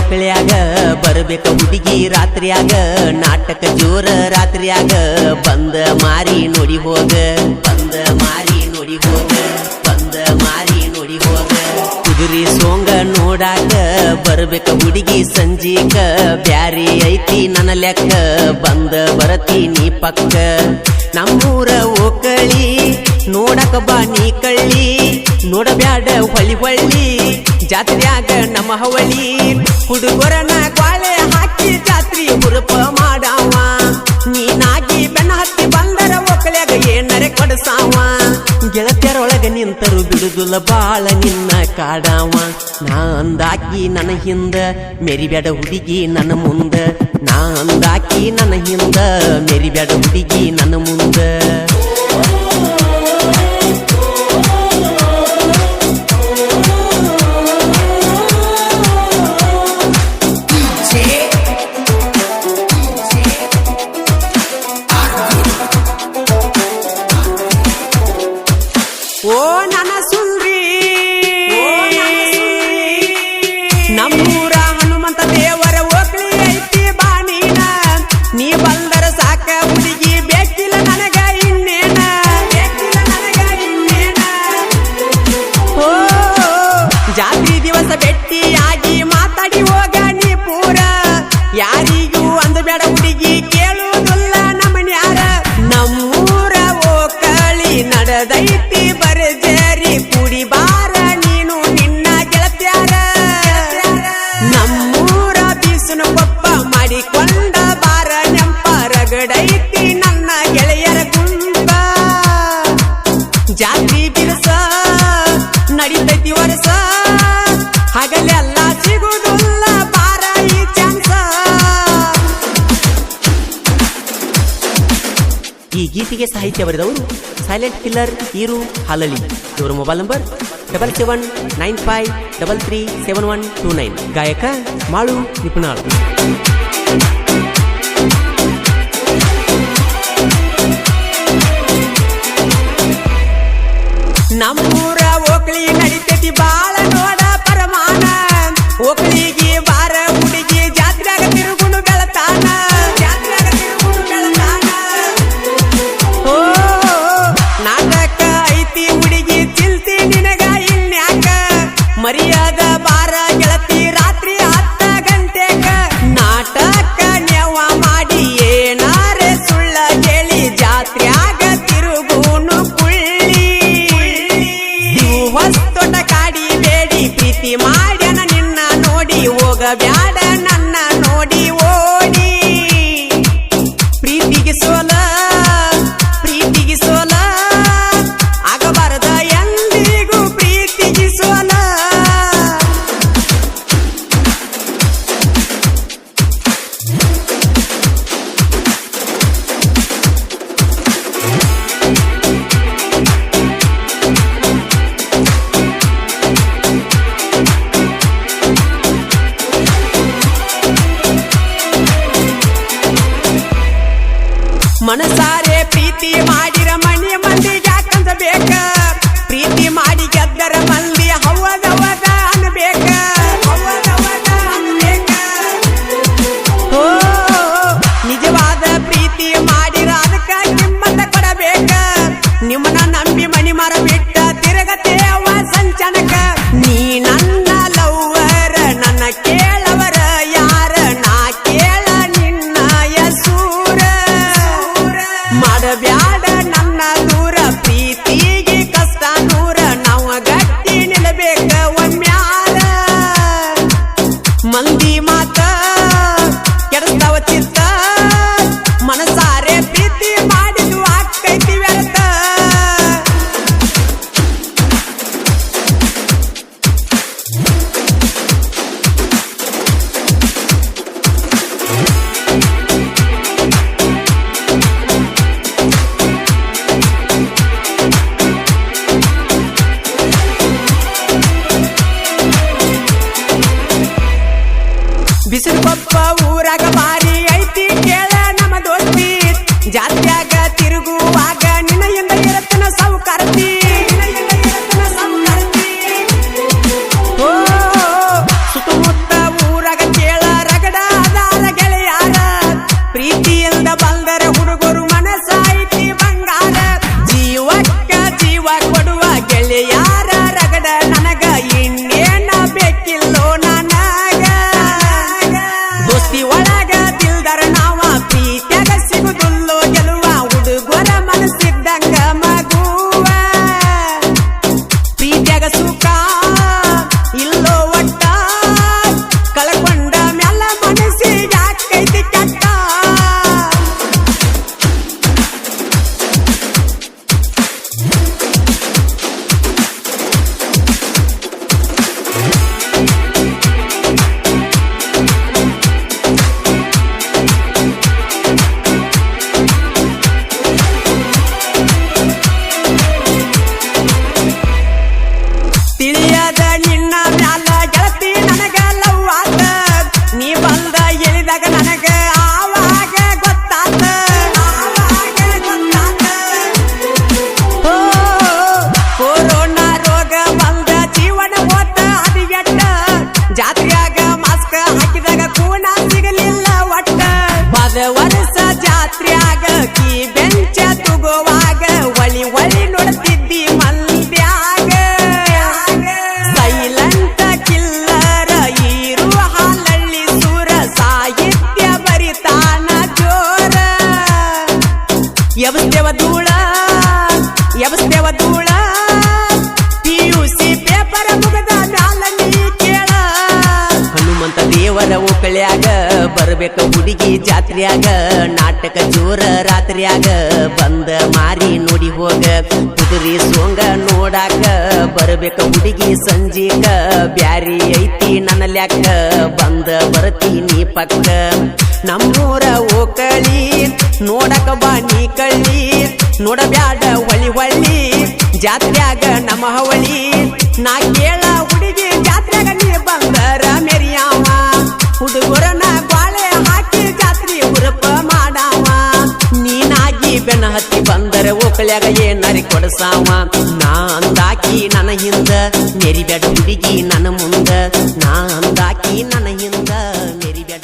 ಒಕ್ಕಳ್ಯಾಗ ಬರಬೇಕ ಹುಡುಗಿ ರಾತ್ರಿಯಾಗ ನಾಟಕ ಜೋರ ರಾತ್ರಿಯಾಗ ಬಂದ ಮಾರಿ ನೋಡಿ ಹೋಗ ಬಂದ ಮಾರಿ ನೋಡಿ ಹೋಗ ಬಂದ ಮಾರಿ ನೋಡಿ ಹೋಗ ಕುದುರಿ ಸೋಂಗ ನೋಡಾಕ ಬರಬೇಕ ಹುಡುಗಿ ಸಂಜೀಕ ಬ್ಯಾರಿ ಐತಿ ನನ್ನ ಲೆಕ್ಕ ಬಂದ ಬರತೀನಿ ಪಕ್ಕ ನಮ್ಮೂರ ಓಕಳಿ ನೋಡಕ ಬಾ ನೀ ಕಳ್ಳಿ ನೋಡಬ್ಯಾಡ ಹೊಳ್ಳಿ ಹೊಳ್ಳಿ ಜಾತ್ರ್ಯಾಗ ನಮ್ಮ ಹವಳಿ ಹುಡುಗರನ ಗ್ವಾಳೆ ಹಾಕಿ ಜಾತ್ರಿ ಹುರುಪ ಮಾಡಾವ ನೀನಾಗಿ ಬೆನ್ನ ಹತ್ತಿ ಬಂದರ ಒಕ್ಕಳ್ಯಾಗ ಏನರೆ ಕೊಡಸಾವ ಗೆಳತ್ಯರೊಳಗ ನಿಂತರು ಬಿಡುದಿಲ್ಲ ಬಾಳ ನಿನ್ನ ಕಾಡಾವ ನಾ ಅಂದಾಕಿ ನನ್ನ ಹಿಂದ ಮೆರಿಬ್ಯಾಡ ಹುಡುಗಿ ನನ್ನ ಮುಂದ ನಾ ಅಂದಾಕಿ ನನ್ನ ಹಿಂದ ಮೆರಿಬ್ಯಾಡ ಹುಡುಗಿ ನನ್ನ ಮುಂದ ಓ ನನ್ನ ಸುಂದ್ರಿ ನಮ್ಮೂರ ಹನುಮಂತ ದೇವರ ಓಕ್ಳಿ ಐತಿ ಬಾಣಿನ ನೀ ಬಂದರ ಸಾಕ ಹುಡುಗಿ ಬೇಕಿಲ್ಲ ನನಗ ಇನ್ನೇನ ಬೇಕಿಲ್ಲ ನನಗ ಇನ್ನೇನ ಓ ಜಾತ್ರಿ ದಿವಸ ಭೇಟಿಯಾಗಿ ಮಾತಾಡಿ ಹೋಗ ನೀ ಪೂರ ಯಾರಿಗೂ ಅಂದಬೇಡ ಹುಡುಗಿ ಕೇಳುವುದಿಲ್ಲ ನಮ್ಮನ್ಯಾರ ನಮ್ಮೂರ ಓಕಳಿ ನಡೆದೈತಿ ಬರಜೇರಿ ಕುಡಿ ಬಾರ ನೀನು ನಿನ್ನ ಗೆಳತ್ಯಾರ ನಮ್ಮೂರ ಬೀಸನ ಕೊಪ್ಪ ಮಾಡಿಕೊಂಡ ಬಾರ ನೆಂಪ ರಗಡೈತಿ ನನ್ನ ಗೆಳೆಯರ ಗುಂಪ ಜಾತಿ ಬಿರುಸ ನಡಿತೈತಿ ವರ್ಷ ಹಗಲೆಲ್ಲ ಸಿಗುದಿಲ್ಲ ಬಾರ ಈ ಚಾನ್ಸ ಈ ಗೀತೆಗೆ ಸಾಹಿತ್ಯ ಬರೆದವರು ಸೈಲೆಂಟ್ ಕಿಲ್ಲರ್ ಈರು ಹಾಲಳಿ. ಇವರ ಮೊಬೈಲ್ ನಂಬರ್ 7795337129. ಗಾಯಕ ಮಾಳು ನಿಪುಣಾಳ್. ನಮ್ಮೂರ ಓಕ್ಳಿ ನಡಿತೈತಿ ಬಾಳ ನೋಡ ಪರಮಾನ ಓಕ್ಳಿಗೆ ಬಾರ ಹುಡುಗಿ ಜಾತ್ರ್ಯಾಗ ತಿರುಗುಣು ಬೆಳತಾನ ಜಾತ್ರ್ಯಾಗ ತಿರುಗುಣು ಬೆಳತಾನ ಓ ನಾಟಕ ಐತಿ ಹುಡುಗಿ ಚಿಲ್ತಿ ನಿನಗ ಇಲ್ನ್ಯಾಕ ಮರ್ಯಾದ ಬಾರ ಗೆಳತಿ ರಾತ್ರಿ 10 ಗಂಟೆಗ ನಾಟಕ ನೆವ ಮಾಡಿ ಏನಾರೆ ಸುಳ್ಳ ಕೇಳಿ ಜಾತ್ರ್ಯಾಗ ತಿರುಗುಣು ಕುಳ್ಳಿ ಹೊಸ್ತೊಟ ಕಾಡಿ ಬೇಡಿ ಪ್ರೀತಿ ಮಾಡ್ಯಾನ ನಿನ್ನ ನೋಡಿ ಹೋಗಬ್ಯಾಡ ನನ್ನ ನೋಡಿ ಓಡಿ ಪ್ರೀತಿಗೆ ಸೋಲ ಪ್ರೀತಿಗೆ ಸೋಲ ಆಗಬಾರದ ಎಂದಿಗೂ ಪ್ರೀತಿಗೆ ಸೋಲ ಮನಸಾರೆ ಪ್ರೀತಿ ಮಾಡಿರ ಮನಿ ಮಂದಿಗೆ ಯಾಕಂದ ಬೇಕ ಪ್ರೀತಿ ಮಾಡಿ ಗೆದ್ದರ ಮಂದಿ ಹವದವದ ಅನ್ಬೇಕ ಹವದವದ ಅನ್ಬೇಕ ಓ ನಿಜವಾದ ಪ್ರೀತಿ ಮಾಡಿರ ಅದಕ್ಕ ಕಿಮ್ಮತ್ತ ಕೊಡಬೇಕ ನಿಮ್ಮನ್ನ ನಂಬಿ ಮನಿ ಮರ ಬಿಟ್ಟ ತಿರುಗತೇವ ಸಂಚನಕ ನೀ ನನ್ನ ಲವ್ವರ ನನ್ನ ಕೇಳವರ ಯಾರ ನಾ ಕೇಳ ನಿನ್ನ ಯಸೂರ ಮಾಡಬ್ಯಾಡ ನನ್ನ ದೂರ ಪ್ರೀತಿಗೆ ಜಾತ್ರ್ಯಾಗ ಕೀ ಬೆಂಚ ತುಗುವಾಗ ಒಳಿ ಒಳಿ ನೋಡ್ತಿದ್ದಿ ಮಂದ್ಯಾಗ ಸೈಲೆಂಟ್ ಕಿಲ್ಲರ ಈರು ಹಾಲಳ್ಳಿ ಸೂರ ಸಾಹಿತ್ಯ ಬರಿತಾನ ಜೋರ ಎಬಸ್ತೇವ ಧೂಳ PUC ಪೇಪರ್ ಮುಗದ ಮ್ಯಾಲ ನೀ ಕೇಳ ಹನುಮಂತ ದೇವರ ಓಕಳ್ಯಾಗ ಬರ್ಬೇಕ ಹುಡುಗಿ ಜಾತ್ರ್ಯಾಗ ನಾಟಕ ಜೋರ ರಾತ್ರ್ಯಾಗ ಬಂದ ಮಾರಿ ನೋಡಿ ಹೋಗ ಕುದುರಿ ಸೋಂಗ ನೋಡಾಕ ಬರ್ಬೇಕ ಹುಡುಗಿ ಸಂಜೀಕ ಬ್ಯಾರಿ ಐತಿ ನನ್ನ ಲ್ಯಾಕ ಬಂದ ಬರ್ತೀನಿ ಪಕ್ಕ ನಮ್ಮೂರ ಓಕಳಿ ನೋಡಕ ಬಾ ನೀ ಕಳ್ಳಿ ನೋಡಬ್ಯಾಡ ಹೊಳಿ ಜಾತ್ರ್ಯಾಗ ನಮ್ಮ ಹವಳಿ ನಾ ಕೇಳ ಹುಡುಗಿ ಜಾತ್ರೆಗ ನೀ ಬಂದರ ಮೆರಿಯಾವ ಹುಡುಗರನ ಬಾಳೆ ಹಾಕಿ ಜಾತ್ರಿ ಉರಪ ಮಾಡಾವ ನೀನಾಗಿ ಬೆನ್ನ ಹತ್ತಿ ಬಂದರ ಓಕಳ್ಯಾಗ ಏನರಿ ಕೊಡಸಾವ ನಾ ಅಂದಾಕಿ ನನ್ನ ಹಿಂದ ಮೆರಿಬ್ಯಾಡ ಹುಡುಗಿ ನನ್ನ ಮುಂದ ನಾ ಅಂದಾಕಿ ನನ್ನ ಹಿಂದ ಮೆರಿಬ್ಯಾಡ